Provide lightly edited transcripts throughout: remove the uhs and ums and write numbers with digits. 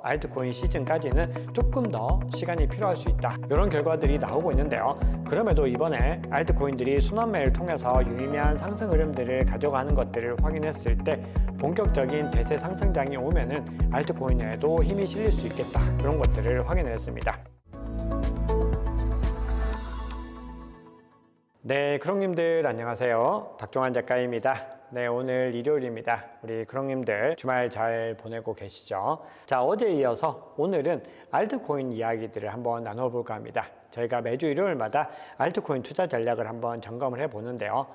알트코인 시즌까지는 조금 더 시간이 필요할 수 있다, 이런 결과들이 나오고 있는데요. 그럼에도 이번에 알트코인들이 순환매를 통해서 유의미한 상승 흐름들을 가져가는 것들을 확인했을 때 본격적인 대세 상승장이 오면은 알트코인에도 힘이 실릴 수 있겠다, 이런 것들을 확인했습니다. 네, 크롱님들 안녕하세요. 박종환 작가입니다. 네, 오늘 일요일입니다. 우리 크롱님들 주말 잘 보내고 계시죠? 자, 어제에 이어서 오늘은 알트코인 이야기들을 한번 나눠볼까 합니다. 저희가 매주 일요일마다 알트코인 투자 전략을 한번 점검을 해보는데요.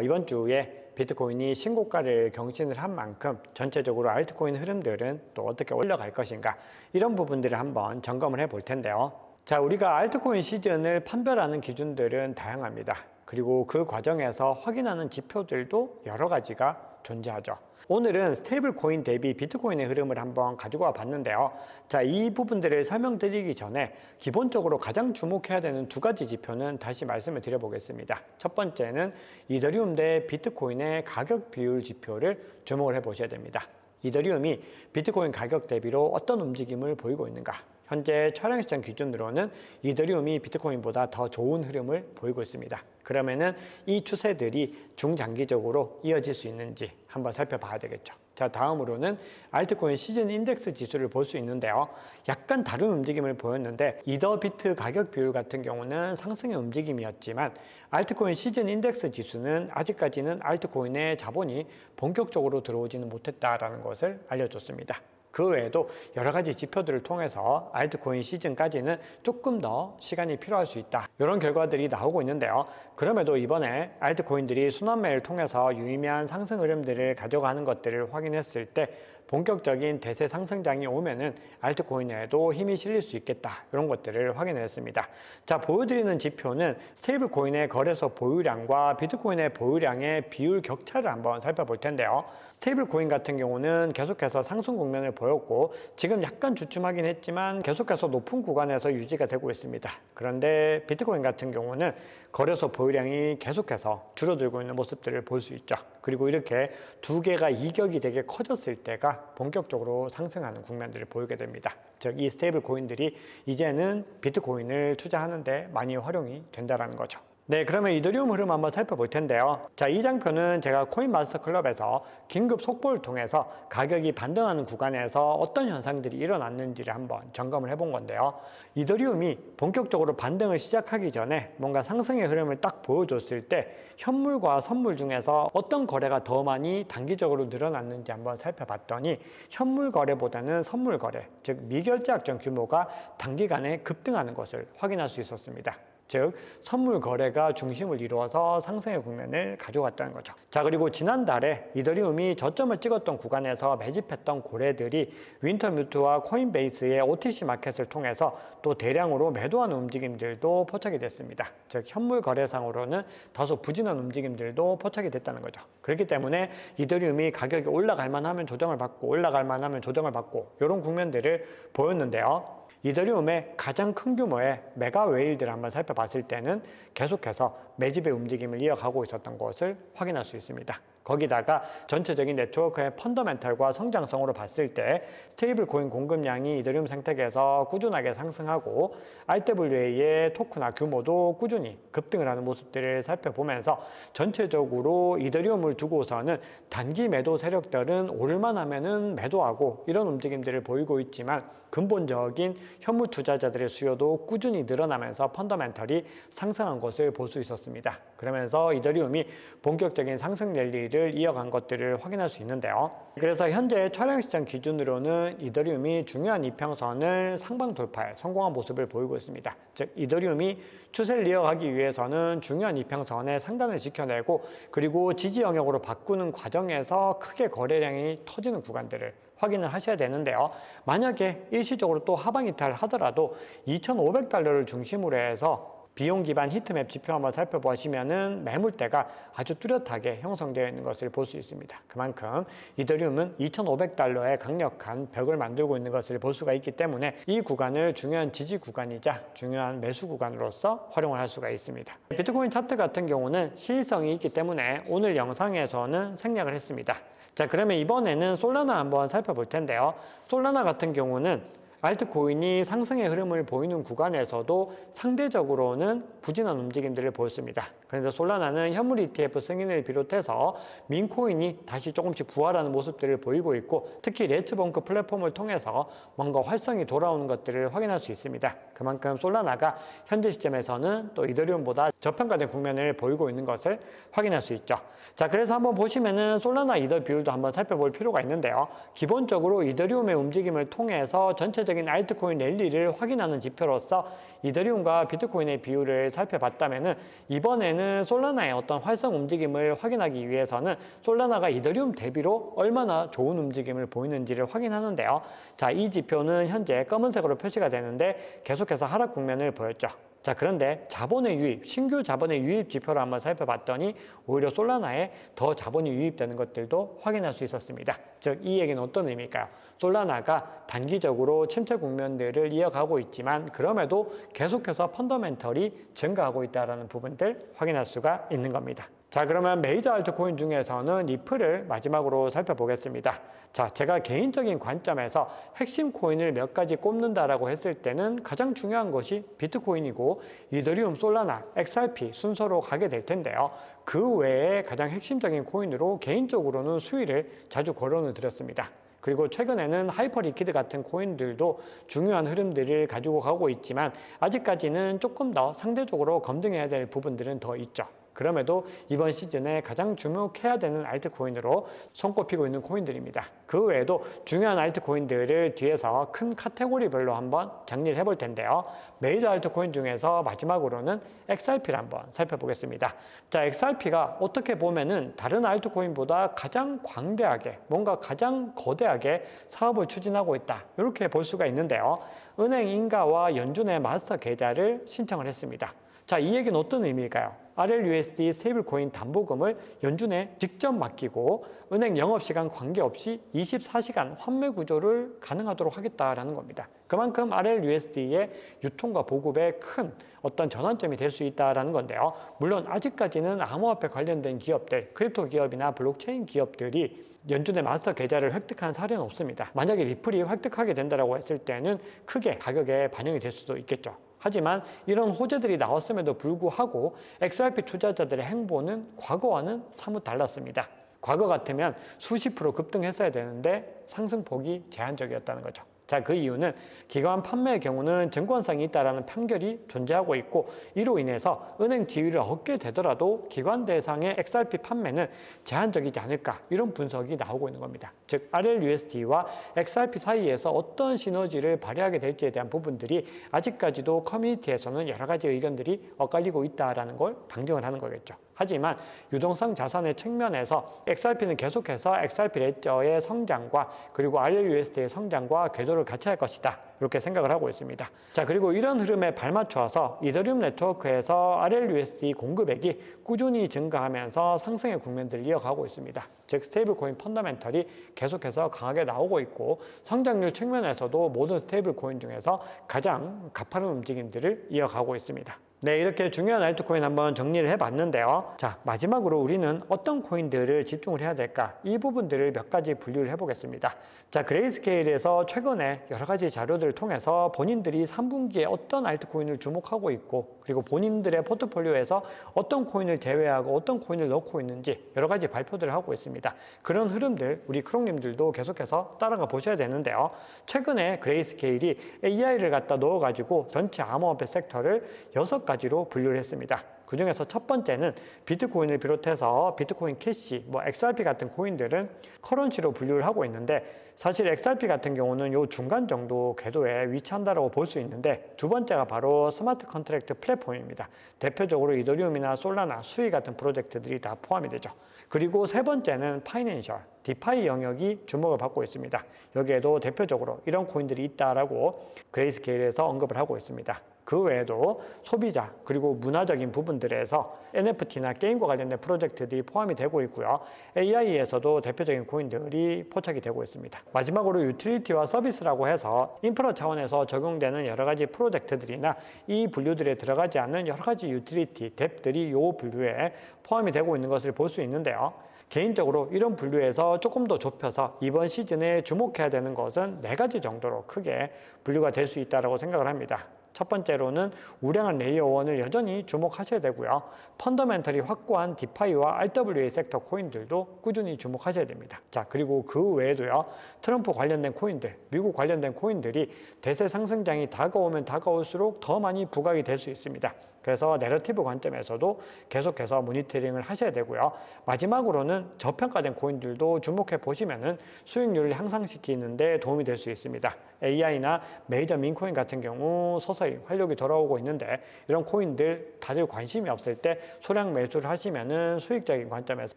이번 주에 비트코인이 신고가를 경신을 한 만큼 전체적으로 알트코인 흐름들은 또 어떻게 올라갈 것인가, 이런 부분들을 한번 점검을 해볼 텐데요. 자, 우리가 알트코인 시즌을 판별하는 기준들은 다양합니다. 그리고 그 과정에서 확인하는 지표들도 여러 가지가 존재하죠. 오늘은 스테이블 코인 대비 비트코인의 흐름을 한번 가지고 와 봤는데요. 자, 이 부분들을 설명드리기 전에 기본적으로 가장 주목해야 되는 두 가지 지표는 다시 말씀을 드려보겠습니다. 첫 번째는 이더리움 대 비트코인의 가격 비율 지표를 주목을 해 보셔야 됩니다. 이더리움이 비트코인 가격 대비로 어떤 움직임을 보이고 있는가? 현재 촬영 시점 기준으로는 이더리움이 비트코인보다 더 좋은 흐름을 보이고 있습니다. 그러면은 이 추세들이 중장기적으로 이어질 수 있는지 한번 살펴봐야 되겠죠. 자, 다음으로는 알트코인 시즌 인덱스 지수를 볼 수 있는데요. 약간 다른 움직임을 보였는데 이더비트 가격 비율 같은 경우는 상승의 움직임이었지만 알트코인 시즌 인덱스 지수는 아직까지는 알트코인의 자본이 본격적으로 들어오지는 못했다라는 것을 알려줬습니다. 그 외에도 여러 가지 지표들을 통해서 알트코인 시즌까지는 조금 더 시간이 필요할 수 있다, 이런 결과들이 나오고 있는데요. 그럼에도 이번에 알트코인들이 순환매를 통해서 유의미한 상승 흐름들을 가져가는 것들을 확인했을 때 본격적인 대세 상승장이 오면은 알트코인에도 힘이 실릴 수 있겠다, 이런 것들을 확인했습니다. 자, 보여드리는 지표는 스테이블 코인의 거래소 보유량과 비트코인의 보유량의 비율 격차를 한번 살펴볼 텐데요. 스테이블 코인 같은 경우는 계속해서 상승 국면을 보였고 지금 약간 주춤하긴 했지만 계속해서 높은 구간에서 유지가 되고 있습니다. 그런데 비트코인 같은 경우는 거래소 보유량이 계속해서 줄어들고 있는 모습들을 볼 수 있죠. 그리고 이렇게 두 개가 이격이 되게 커졌을 때가 본격적으로 상승하는 국면들을 보이게 됩니다. 즉, 이 스테이블 코인들이 이제는 비트코인을 투자하는데 많이 활용이 된다는 거죠. 네, 그러면 이더리움 흐름 한번 살펴볼 텐데요. 자, 이 장표는 제가 코인마스터 클럽에서 긴급 속보를 통해서 가격이 반등하는 구간에서 어떤 현상들이 일어났는지를 한번 점검을 해본 건데요. 이더리움이 본격적으로 반등을 시작하기 전에 뭔가 상승의 흐름을 딱 보여줬을 때 현물과 선물 중에서 어떤 거래가 더 많이 단기적으로 늘어났는지 한번 살펴봤더니 현물 거래보다는 선물 거래, 즉 미결제 약정 규모가 단기간에 급등하는 것을 확인할 수 있었습니다. 즉, 선물 거래가 중심을 이루어서 상승의 국면을 가져갔다는 거죠. 자, 그리고 지난달에 이더리움이 저점을 찍었던 구간에서 매집했던 고래들이 윈터뮤트와 코인베이스의 OTC 마켓을 통해서 또 대량으로 매도하는 움직임들도 포착이 됐습니다. 즉, 현물 거래상으로는 다소 부진한 움직임들도 포착이 됐다는 거죠. 그렇기 때문에 이더리움이 가격이 올라갈 만하면 조정을 받고 올라갈 만하면 조정을 받고, 이런 국면들을 보였는데요. 이더리움의 가장 큰 규모의 메가 웨일들을 한번 살펴봤을 때는 계속해서 매집의 움직임을 이어가고 있었던 것을 확인할 수 있습니다. 거기다가 전체적인 네트워크의 펀더멘털과 성장성으로 봤을 때 스테이블 코인 공급량이 이더리움 생태계에서 꾸준하게 상승하고 RWA의 토크나 규모도 꾸준히 급등을 하는 모습들을 살펴보면서 전체적으로 이더리움을 두고서는 단기 매도 세력들은 오를만 하면은 매도하고 이런 움직임들을 보이고 있지만 근본적인 현물 투자자들의 수요도 꾸준히 늘어나면서 펀더멘털이 상승한 것을 볼 수 있었습니다. 그러면서 이더리움이 본격적인 상승 랠리를 이어간 것들을 확인할 수 있는데요. 그래서 현재 촬영 시점 기준으로는 이더리움이 중요한 이평선을 상방 돌파에 성공한 모습을 보이고 있습니다. 즉, 이더리움이 추세를 이어가기 위해서는 중요한 이평선의 상단을 지켜내고 그리고 지지 영역으로 바꾸는 과정에서 크게 거래량이 터지는 구간들을 확인을 하셔야 되는데요. 만약에 일시적으로 또 하방 이탈을 하더라도 $2,500를 중심으로 해서 비용 기반 히트맵 지표 한번 살펴보시면은 매물대가 아주 뚜렷하게 형성되어 있는 것을 볼 수 있습니다. 그만큼 이더리움은 2,500달러의 강력한 벽을 만들고 있는 것을 볼 수가 있기 때문에 이 구간을 중요한 지지 구간이자 중요한 매수 구간으로서 활용을 할 수가 있습니다. 비트코인 차트 같은 경우는 시의성이 있기 때문에 오늘 영상에서는 생략을 했습니다. 자, 그러면 이번에는 솔라나 한번 살펴볼 텐데요. 솔라나 같은 경우는 알트코인이 상승의 흐름을 보이는 구간에서도 상대적으로는 부진한 움직임들을 보였습니다. 그런데 솔라나는 현물 ETF 승인을 비롯해서 민코인이 다시 조금씩 부활하는 모습들을 보이고 있고, 특히 레츠번크 플랫폼을 통해서 뭔가 활성이 돌아오는 것들을 확인할 수 있습니다. 그만큼 솔라나가 현재 시점에서는 또 이더리움보다 저평가된 국면을 보이고 있는 것을 확인할 수 있죠. 자, 그래서 한번 보시면은 솔라나 이더 비율도 한번 살펴볼 필요가 있는데요. 기본적으로 이더리움의 움직임을 통해서 전체적인 알트코인 랠리를 확인하는 지표로서 이더리움과 비트코인의 비율을 살펴봤다면은 이번에는 솔라나의 어떤 활성 움직임을 확인하기 위해서는 솔라나가 이더리움 대비로 얼마나 좋은 움직임을 보이는지를 확인하는데요. 자, 이 지표는 현재 검은색으로 표시가 되는데 계속해서 하락 국면을 보였죠. 자, 그런데 자본의 유입, 신규 자본의 유입 지표를 한번 살펴봤더니 오히려 솔라나에 더 자본이 유입되는 것들도 확인할 수 있었습니다. 즉, 이 얘기는 어떤 의미일까요? 솔라나가 단기적으로 침체 국면들을 이어가고 있지만 그럼에도 계속해서 펀더멘털이 증가하고 있다는 부분들 확인할 수가 있는 겁니다. 자, 그러면 메이저 알트코인 중에서는 리플을 마지막으로 살펴보겠습니다. 자, 제가 개인적인 관점에서 핵심 코인을 몇 가지 꼽는다라고 했을 때는 가장 중요한 것이 비트코인이고 이더리움, 솔라나, XRP 순서로 가게 될 텐데요. 그 외에 가장 핵심적인 코인으로 개인적으로는 수위를 자주 거론을 드렸습니다. 그리고 최근에는 하이퍼리퀴드 같은 코인들도 중요한 흐름들을 가지고 가고 있지만 아직까지는 조금 더 상대적으로 검증해야 될 부분들은 더 있죠. 그럼에도 이번 시즌에 가장 주목해야 되는 알트코인으로 손꼽히고 있는 코인들입니다. 그 외에도 중요한 알트코인들을 뒤에서 큰 카테고리별로 한번 정리를 해볼 텐데요. 메이저 알트코인 중에서 마지막으로는 XRP를 한번 살펴보겠습니다. 자, XRP가 어떻게 보면은 다른 알트코인보다 가장 광대하게, 뭔가 가장 거대하게 사업을 추진하고 있다, 이렇게 볼 수가 있는데요. 은행 인가와 연준의 마스터 계좌를 신청을 했습니다. 자, 이 얘기는 어떤 의미일까요? RLUSD 스테이블코인 담보금을 연준에 직접 맡기고 은행 영업시간 관계없이 24시간 환매 구조를 가능하도록 하겠다라는 겁니다. 그만큼 RLUSD의 유통과 보급에 큰 어떤 전환점이 될 수 있다는 건데요. 물론 아직까지는 암호화폐 관련된 기업들, 크립토 기업이나 블록체인 기업들이 연준의 마스터 계좌를 획득한 사례는 없습니다. 만약에 리플이 획득하게 된다고 했을 때는 크게 가격에 반영이 될 수도 있겠죠. 하지만 이런 호재들이 나왔음에도 불구하고 XRP 투자자들의 행보는 과거와는 사뭇 달랐습니다. 과거 같으면 수십 프로 급등했어야 되는데 상승폭이 제한적이었다는 거죠. 자, 그 이유는 기관 판매의 경우는 증권성이 있다는 판결이 존재하고 있고, 이로 인해서 은행 지위를 얻게 되더라도 기관 대상의 XRP 판매는 제한적이지 않을까, 이런 분석이 나오고 있는 겁니다. 즉, RLUSD와 XRP 사이에서 어떤 시너지를 발휘하게 될지에 대한 부분들이 아직까지도 커뮤니티에서는 여러 가지 의견들이 엇갈리고 있다는 걸 방증을 하는 거겠죠. 하지만 유동성 자산의 측면에서 XRP는 계속해서 XRP 레저의 성장과 그리고 RLUSD의 성장과 궤도를 같이 할 것이다, 이렇게 생각을 하고 있습니다. 자, 그리고 이런 흐름에 발맞춰서 이더리움 네트워크에서 RLUSD 공급액이 꾸준히 증가하면서 상승의 국면들을 이어가고 있습니다. 즉, 스테이블 코인 펀더멘털이 계속해서 강하게 나오고 있고, 성장률 측면에서도 모든 스테이블 코인 중에서 가장 가파른 움직임들을 이어가고 있습니다. 네, 이렇게 중요한 알트코인 한번 정리를 해봤는데요. 자, 마지막으로 우리는 어떤 코인들을 집중을 해야 될까? 이 부분들을 몇 가지 분류를 해보겠습니다. 자, 그레이스케일에서 최근에 여러 가지 자료들을 통해서 본인들이 3분기에 어떤 알트코인을 주목하고 있고, 그리고 본인들의 포트폴리오에서 어떤 코인을 제외하고 어떤 코인을 넣고 있는지 여러 가지 발표들을 하고 있습니다. 그런 흐름들 우리 크롱님들도 계속해서 따라가 보셔야 되는데요. 최근에 그레이스케일이 AI를 갖다 넣어가지고 전체 암호화폐 섹터를 6가지로 분류를 했습니다. 그 중에서 첫 번째는 비트코인을 비롯해서 비트코인 캐시, XRP 같은 코인들은 커런시로 분류를 하고 있는데, 사실 XRP 같은 경우는 요 중간 정도 궤도에 위치한다고 볼 수 있는데, 두 번째가 바로 스마트 컨트랙트 플랫폼입니다. 대표적으로 이더리움이나 솔라나, 수이 같은 프로젝트들이 다 포함이 되죠. 그리고 세 번째는 파이낸셜, 디파이 영역이 주목을 받고 있습니다. 여기에도 대표적으로 이런 코인들이 있다라고 그레이스케일에서 언급을 하고 있습니다. 그 외에도 소비자 그리고 문화적인 부분들에서 NFT나 게임과 관련된 프로젝트들이 포함이 되고 있고요. AI에서도 대표적인 코인들이 포착이 되고 있습니다. 마지막으로 유틸리티와 서비스라고 해서 인프라 차원에서 적용되는 여러 가지 프로젝트들이나 이 분류들에 들어가지 않는 여러 가지 유틸리티, 뎁들이 이 분류에 포함이 되고 있는 것을 볼 수 있는데요. 개인적으로 이런 분류에서 조금 더 좁혀서 이번 시즌에 주목해야 되는 것은 4가지 정도로 크게 분류가 될 수 있다고 생각을 합니다. 첫 번째로는 우량한 레이어 1을 여전히 주목하셔야 되고요. 펀더멘털이 확고한 디파이와 RWA 섹터 코인들도 꾸준히 주목하셔야 됩니다. 자, 그리고 그 외에도요. 트럼프 관련된 코인들, 미국 관련된 코인들이 대세 상승장이 다가오면 다가올수록 더 많이 부각이 될 수 있습니다. 그래서 내러티브 관점에서도 계속해서 모니터링을 하셔야 되고요. 마지막으로는 저평가된 코인들도 주목해 보시면은 수익률을 향상시키는 데 도움이 될 수 있습니다. AI나 메이저 민코인 같은 경우 서서히 활력이 돌아오고 있는데 이런 코인들 다들 관심이 없을 때 소량 매수를 하시면은 수익적인 관점에서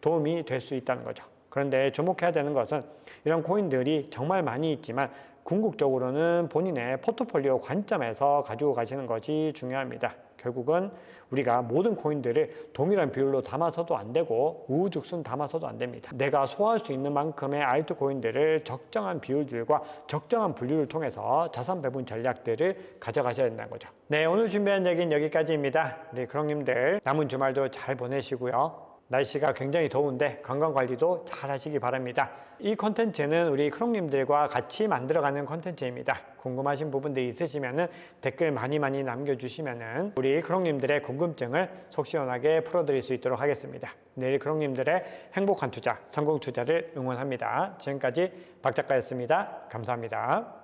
도움이 될 수 있다는 거죠. 그런데 주목해야 되는 것은 이런 코인들이 정말 많이 있지만 궁극적으로는 본인의 포트폴리오 관점에서 가지고 가시는 것이 중요합니다. 결국은 우리가 모든 코인들을 동일한 비율로 담아서도 안 되고 우후죽순 담아서도 안 됩니다. 내가 소화할 수 있는 만큼의 알트 코인들을 적정한 비율들과 적정한 분류를 통해서 자산 배분 전략들을 가져가셔야 된다는 거죠. 네, 오늘 준비한 얘기는 여기까지입니다. 우리 크롱님들 남은 주말도 잘 보내시고요. 날씨가 굉장히 더운데 건강관리도 잘 하시기 바랍니다. 이 컨텐츠는 우리 크롱님들과 같이 만들어가는 컨텐츠입니다. 궁금하신 부분들이 있으시면 댓글 많이 남겨주시면 우리 크롱님들의 궁금증을 속 시원하게 풀어드릴 수 있도록 하겠습니다. 내일 크롱님들의 행복한 투자, 성공 투자를 응원합니다. 지금까지 박 작가였습니다. 감사합니다.